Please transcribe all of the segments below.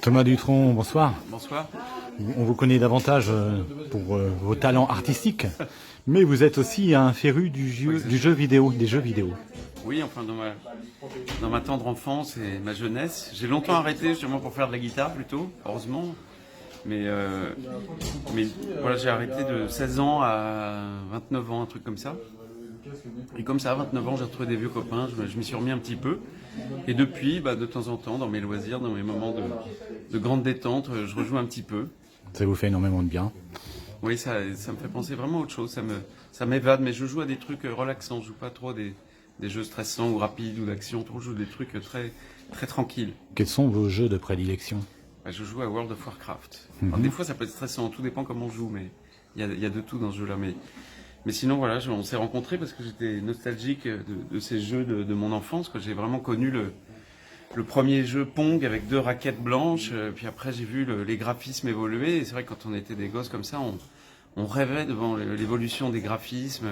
Thomas Dutronc, bonsoir. Bonsoir. On vous connaît davantage pour vos talents artistiques, mais vous êtes aussi un féru du jeu vidéo, des jeux vidéo. Oui, enfin dans ma tendre enfance et ma jeunesse, j'ai longtemps arrêté justement pour faire de la guitare plutôt, heureusement. Mais voilà, j'ai arrêté de 16 ans à 29 ans, un truc comme ça. Et comme ça, à 29 ans, j'ai retrouvé des vieux copains, je m'y suis remis un petit peu. Et depuis, de temps en temps, dans mes loisirs, dans mes moments de grande détente, je rejoue un petit peu. Ça vous fait énormément de bien. Oui, ça me fait penser vraiment à autre chose, ça m'évade, mais je joue à des trucs relaxants, je joue pas trop des jeux stressants ou rapides ou d'action, je joue des trucs très, très tranquilles. Quels sont vos jeux de prédilection? Je joue à World of Warcraft. Alors, des fois, ça peut être stressant, tout dépend comment on joue, mais il y a de tout dans ce jeu-là. Mais sinon, voilà, on s'est rencontrés parce que j'étais nostalgique de ces jeux de mon enfance, que j'ai vraiment connu le premier jeu Pong avec 2 raquettes blanches, puis après j'ai vu les graphismes évoluer, et c'est vrai que quand on était des gosses comme ça, on rêvait devant l'évolution des graphismes.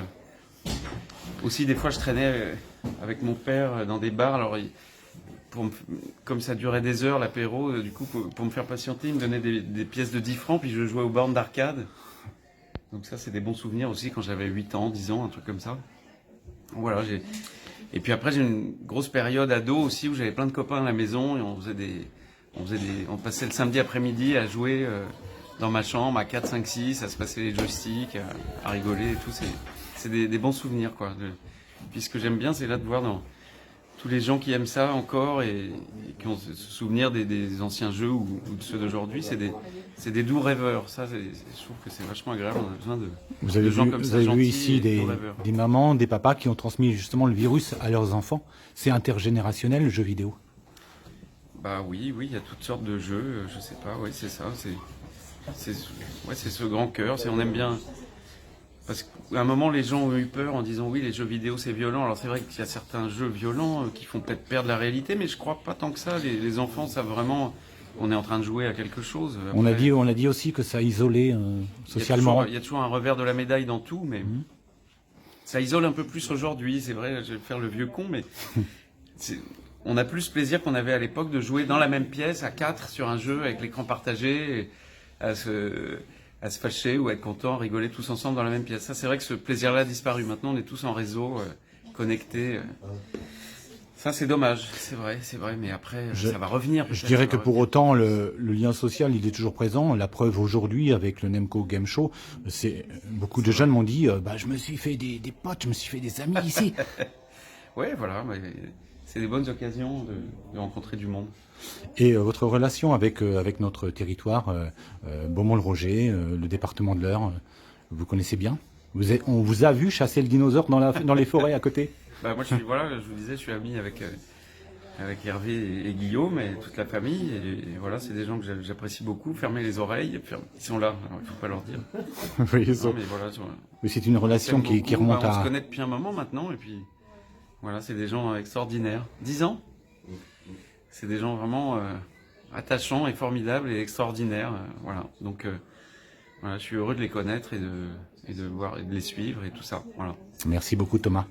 Aussi, des fois, je traînais avec mon père dans des bars, alors comme ça durait des heures l'apéro, du coup pour me faire patienter, il me donnait des pièces de 10 francs, puis je jouais aux bornes d'arcade. Donc ça, c'est des bons souvenirs aussi quand j'avais 8 ans, 10 ans, un truc comme ça. Voilà, et puis après j'ai une grosse période ado aussi où j'avais plein de copains à la maison et on passait le samedi après-midi à jouer dans ma chambre à 4, 5, 6, à se passer les joysticks, à rigoler et tout. C'est des bons souvenirs, quoi. Puis ce que j'aime bien, c'est là de voir dans tous les gens qui aiment ça encore et qui ont ce souvenir des anciens jeux ou de ceux d'aujourd'hui, c'est des doux rêveurs. Ça, je trouve que c'est vachement agréable. On a besoin de gens comme ça, Vous avez vu gentils ici et doux rêveurs. des mamans, des papas qui ont transmis justement le virus à leurs enfants. C'est intergénérationnel, le jeu vidéo. Bah oui, il y a toutes sortes de jeux, je sais pas, oui, c'est ça, c'est ce grand cœur, on aime bien. Parce qu'à un moment, les gens ont eu peur en disant oui, les jeux vidéo c'est violent. Alors c'est vrai qu'il y a certains jeux violents qui font peut-être perdre la réalité, mais je crois pas tant que ça. Les enfants savent vraiment qu'on est en train de jouer à quelque chose. Après, On a dit aussi que ça isolait socialement. il y a toujours un revers de la médaille dans tout, mais ça isole un peu plus aujourd'hui. C'est vrai, je vais faire le vieux con, mais on a plus plaisir qu'on avait à l'époque de jouer dans la même pièce à 4 sur un jeu avec l'écran partagé, et à se fâcher ou à être content, rigoler tous ensemble dans la même pièce. Ça, c'est vrai que ce plaisir-là a disparu. Maintenant, on est tous en réseau, connectés. Ça, c'est dommage, c'est vrai, mais après, ça va revenir. Je dirais que pour autant, le lien social, il est toujours présent. La preuve aujourd'hui, avec le Nemco Game Show, beaucoup de jeunes m'ont dit je me suis fait des potes, je me suis fait des amis ici. Oui, voilà, c'est des bonnes occasions de rencontrer du monde. Et votre relation avec notre territoire, Beaumont-le-Roger, le département de l'Eure, vous connaissez bien? On vous a vu chasser le dinosaure dans les forêts à côté? Moi, je vous disais, je suis ami avec Hervé et Guillaume et toute la famille. Et voilà, c'est des gens que j'apprécie beaucoup. Fermez les oreilles, ils sont là, alors il faut pas leur dire. Oui, mais voilà, oui, c'est une relation qui remonte on se connaît depuis un moment maintenant, et puis voilà, c'est des gens extraordinaires. 10 ans. C'est des gens vraiment attachants et formidables et extraordinaires. Voilà. Donc voilà, je suis heureux de les connaître et de les suivre et tout ça. Voilà. Merci beaucoup, Thomas.